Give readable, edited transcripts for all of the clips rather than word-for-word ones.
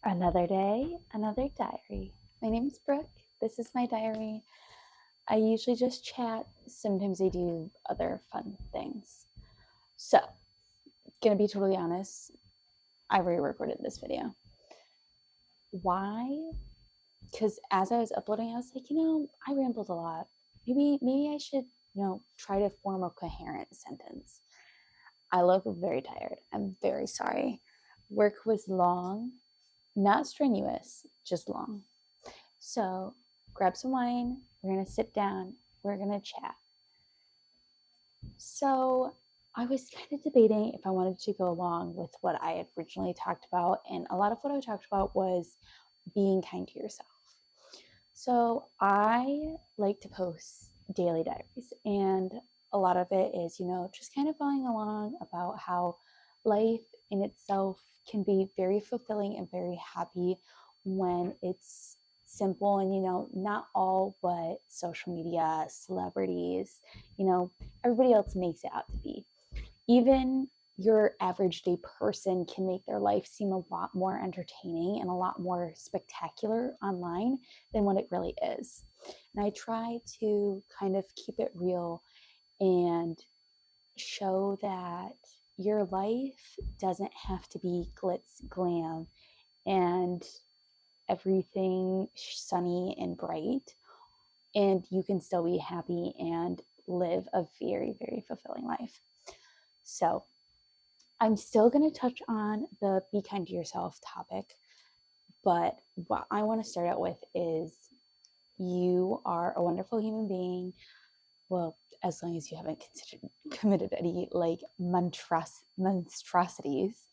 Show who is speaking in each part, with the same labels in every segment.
Speaker 1: Another day, another diary. My name is Brooke. This is my diary. I usually just chat. Sometimes I do other fun things. So, gonna be totally honest, I re-recorded this video. Why? Because as I was uploading, I was like, I rambled a lot. Maybe I should, try to form a coherent sentence. I look very tired. I'm very sorry. Work was long, not strenuous, just long. So grab some wine. We're going to sit down. We're going to chat. So I was kind of debating if I wanted to go along with what I had originally talked about. And a lot of what I talked about was being kind to yourself. So I like to post daily diaries. And a lot of it is, just kind of going along about how life in itself can be very fulfilling and very happy when it's simple and not all what social media celebrities, everybody else makes it out to be. Even your average day person can make their life seem a lot more entertaining and a lot more spectacular online than what it really is. And I try to kind of keep it real and show that your life doesn't have to be glitz, glam, and everything sunny and bright. And you can still be happy and live a very, very fulfilling life. So, I'm still going to touch on the be kind to yourself topic, but what I want to start out with is you are a wonderful human being. Well, as long as you haven't committed any like monstrosities.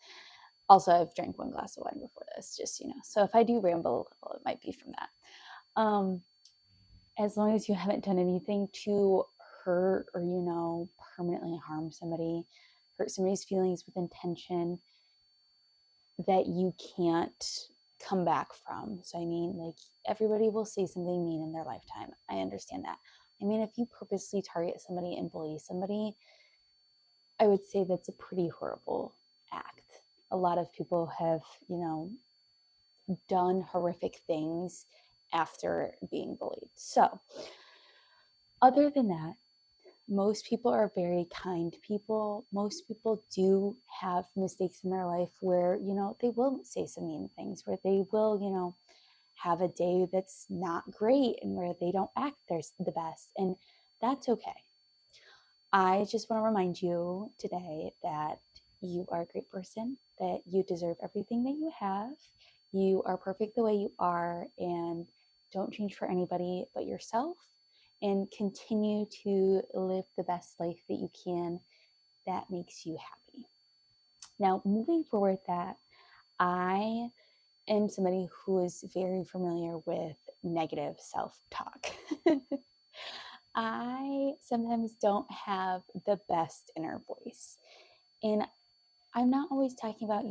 Speaker 1: Also, I've drank one glass of wine before this, just So if I do ramble a little, it might be from that. As long as you haven't done anything to hurt or permanently harm somebody, hurt somebody's feelings with intention that you can't come back from. So, I mean, like, everybody will say something mean in their lifetime. I understand that. I mean, if you purposely target somebody and bully somebody, I would say that's a pretty horrible act. A lot of people have, done horrific things after being bullied. So, other than that, most people are very kind people. Most people do have mistakes in their life where, they will say some mean things, where they will, have a day that's not great and where they don't act the best. And that's okay. I just want to remind you today that you are a great person, that you deserve everything that you have. You are perfect the way you are, and don't change for anybody but yourself, and continue to live the best life that you can that makes you happy. Now, moving forward, that I am somebody who is very familiar with negative self-talk. I sometimes don't have the best inner voice. And I'm not always talking about,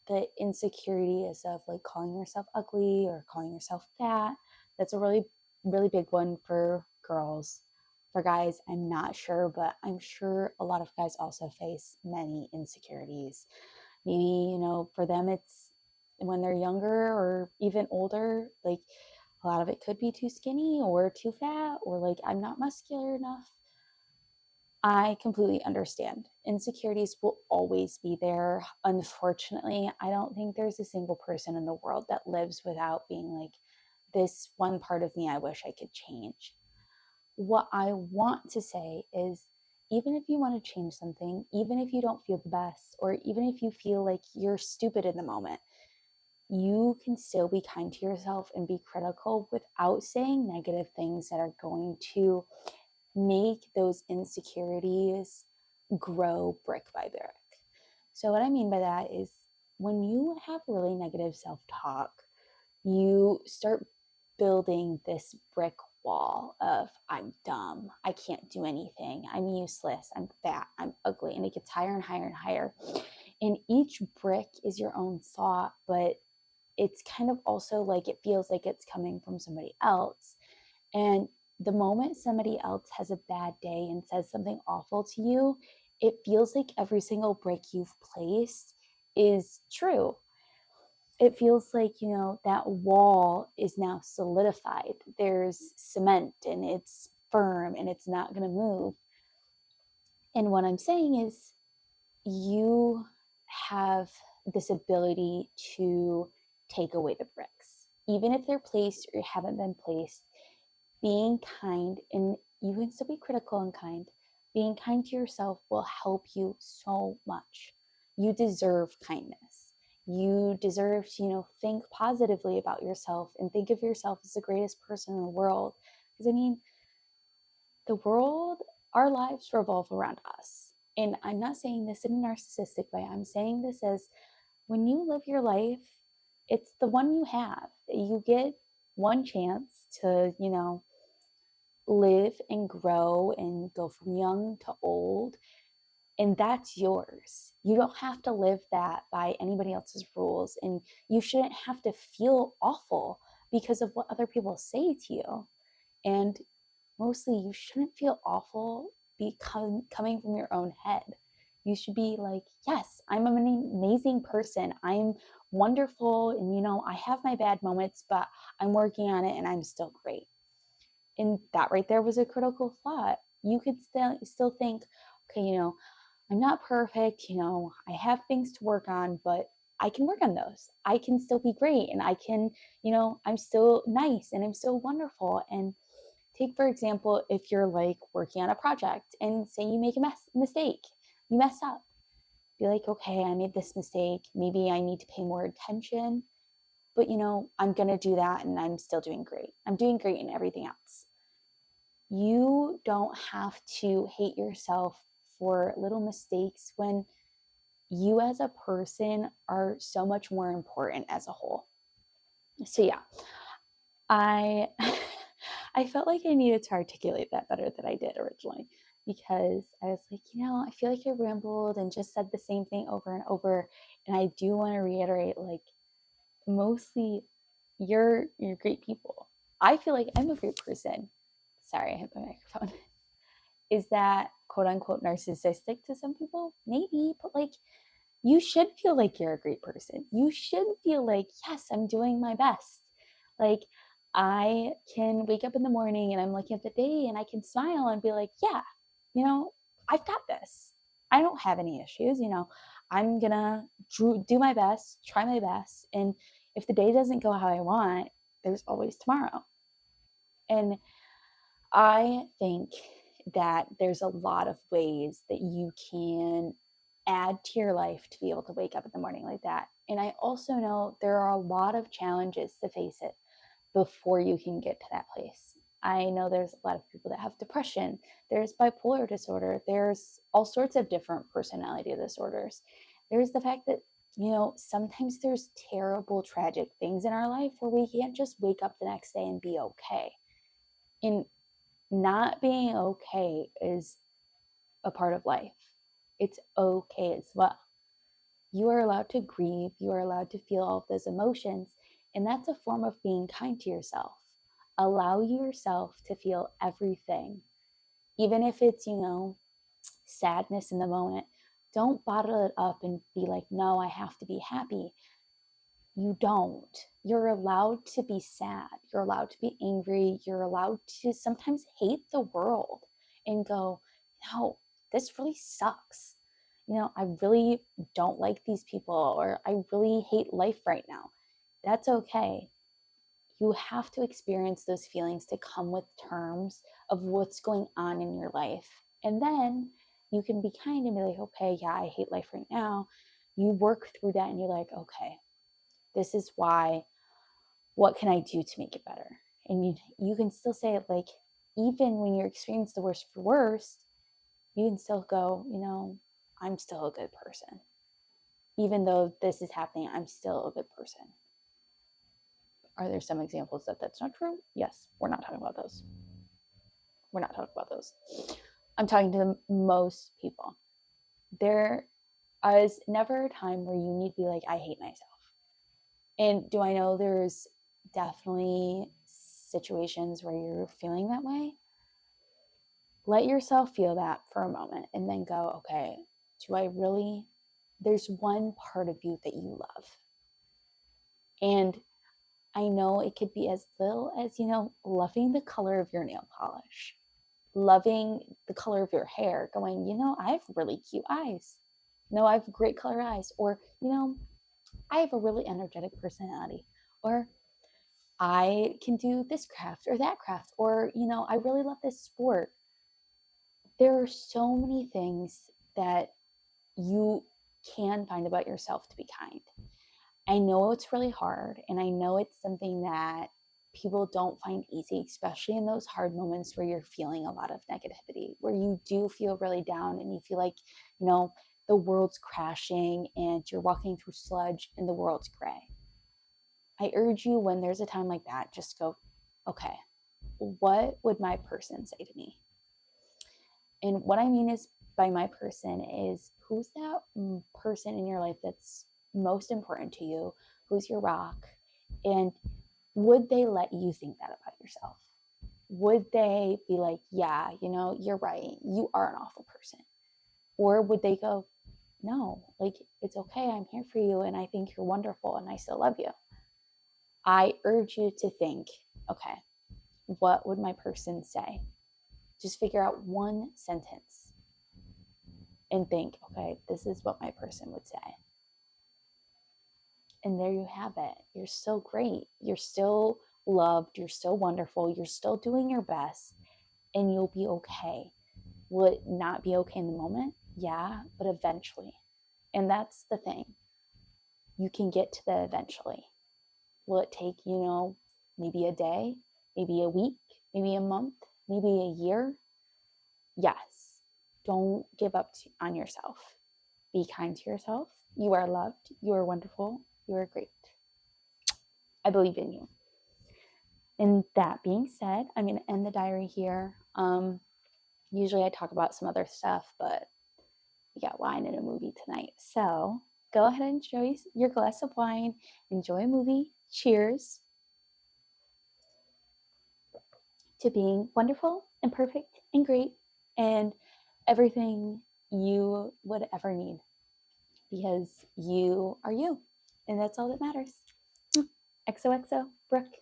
Speaker 1: the insecurities of like calling yourself ugly or calling yourself fat. That's a really, really big one for girls. For guys, I'm not sure, but I'm sure a lot of guys also face many insecurities. Maybe, for them, it's when they're younger or even older, like a lot of it could be too skinny or too fat or like I'm not muscular enough. I completely understand. Insecurities will always be there. Unfortunately, I don't think there's a single person in the world that lives without being like, this one part of me I wish I could change. What I want to say is, even if you want to change something, even if you don't feel the best, or even if you feel like you're stupid in the moment, you can still be kind to yourself and be critical without saying negative things that are going to make those insecurities grow brick by brick. So, what I mean by that is when you have really negative self talk, you start building this brick wall of I'm dumb, I can't do anything, I'm useless, I'm fat, I'm ugly, and it gets higher and higher and higher. And each brick is your own thought, but it's kind of also like it feels like it's coming from somebody else. And the moment somebody else has a bad day and says something awful to you, it feels like every single brick you've placed is true. it feels like, that wall is now solidified. There's cement and it's firm and it's not going to move. And what I'm saying is, you have this ability to take away the bricks, even if they're placed or haven't been placed. Being kind, and you can still be critical and kind, being kind to yourself will help you so much. You deserve kindness. You deserve to, think positively about yourself and think of yourself as the greatest person in the world. Because I mean, the world, our lives revolve around us. And I'm not saying this in a narcissistic way. I'm saying this as, when you live your life, it's the one you have. You get one chance to, live and grow and go from young to old. And that's yours. You don't have to live that by anybody else's rules. And you shouldn't have to feel awful because of what other people say to you. And mostly, you shouldn't feel awful coming from your own head. You should be like, yes, I'm an amazing person. I'm wonderful. And, I have my bad moments, but I'm working on it and I'm still great. And that right there was a critical thought. You could still think, okay, I'm not perfect. I have things to work on, but I can work on those. I can still be great. And I can, I'm still nice and I'm still wonderful. And take, for example, if you're like working on a project and say you make a mistake, you mess up. Be like, okay, I made this mistake. Maybe I need to pay more attention, but I'm going to do that and I'm still doing great. I'm doing great in everything else. You don't have to hate yourself for little mistakes when you as a person are so much more important as a whole. So yeah, I I felt like I needed to articulate that better than I did originally, because I was like, I feel like I rambled and just said the same thing over and over. And I do want to reiterate, like, mostly you're great people. I feel like I'm a great person. Sorry, I hit my microphone. Is that quote unquote narcissistic to some people? Maybe, but like, you should feel like you're a great person. You should feel like, yes, I'm doing my best. Like, I can wake up in the morning and I'm looking at the day and I can smile and be like, yeah, I've got this. I don't have any issues. I'm going to do my best, try my best. And if the day doesn't go how I want, there's always tomorrow. And I think that there's a lot of ways that you can add to your life to be able to wake up in the morning like that. And I also know there are a lot of challenges to face it before you can get to that place. I know there's a lot of people that have depression, there's bipolar disorder, there's all sorts of different personality disorders. There's the fact that, sometimes there's terrible, tragic things in our life where we can't just wake up the next day and be okay. And not being okay is a part of life. It's okay as well. You are allowed to grieve. You are allowed to feel all of those emotions. And that's a form of being kind to yourself. Allow yourself to feel everything, even if it's, sadness in the moment. Don't bottle it up and be like, no, I have to be happy. You don't. You're allowed to be sad. You're allowed to be angry. You're allowed to sometimes hate the world and go, no, this really sucks. I really don't like these people, or I really hate life right now. That's okay. You have to experience those feelings to come with terms of what's going on in your life. And then you can be kind and be like, okay, yeah, I hate life right now. You work through that and you're like, okay, this is why. What can I do to make it better? And you can still say it, like, even when you experience the worst for worst, you can still go, I'm still a good person. Even though this is happening, I'm still a good person. Are there some examples that that's not true? Yes, we're not talking about those. We're not talking about those. I'm talking to most people. There is never a time where you need to be like, I hate myself. And do I know there's definitely situations where you're feeling that way? Let yourself feel that for a moment and then go, okay, do I really? There's one part of you that you love. And I know it could be as little as, loving the color of your nail polish, loving the color of your hair, going, I have really cute eyes. No, I have great color eyes. Or, I have a really energetic personality. Or I can do this craft or that craft. Or, I really love this sport. There are so many things that you can find about yourself to be kind. I know it's really hard, and I know it's something that people don't find easy, especially in those hard moments where you're feeling a lot of negativity, where you do feel really down and you feel like, the world's crashing and you're walking through sludge and the world's gray. I urge you, when there's a time like that, just go, okay, what would my person say to me? And what I mean is by my person is, who's that person in your life that's most important to you? Who's your rock? And would they let you think that about yourself? Would they be like, yeah, you're right. You are an awful person. Or would they go, no, like, it's okay. I'm here for you. And I think you're wonderful and I still love you. I urge you to think, okay, what would my person say? Just figure out one sentence and think, okay, this is what my person would say. And there you have it. You're still great. You're still loved. You're still wonderful. You're still doing your best, and you'll be okay. Will it not be okay in the moment? Yeah, but eventually. And that's the thing. You can get to the eventually. Will it take, maybe a day, maybe a week, maybe a month, maybe a year? Yes. Don't give up on yourself. Be kind to yourself. You are loved. You are wonderful. You are great. I believe in you. And that being said, I'm going to end the diary here. Usually I talk about some other stuff, but we got wine and a movie tonight. So go ahead and enjoy your glass of wine. Enjoy a movie. Cheers to being wonderful and perfect and great and everything you would ever need, because you are you. And that's all that matters. XOXO, Brooke.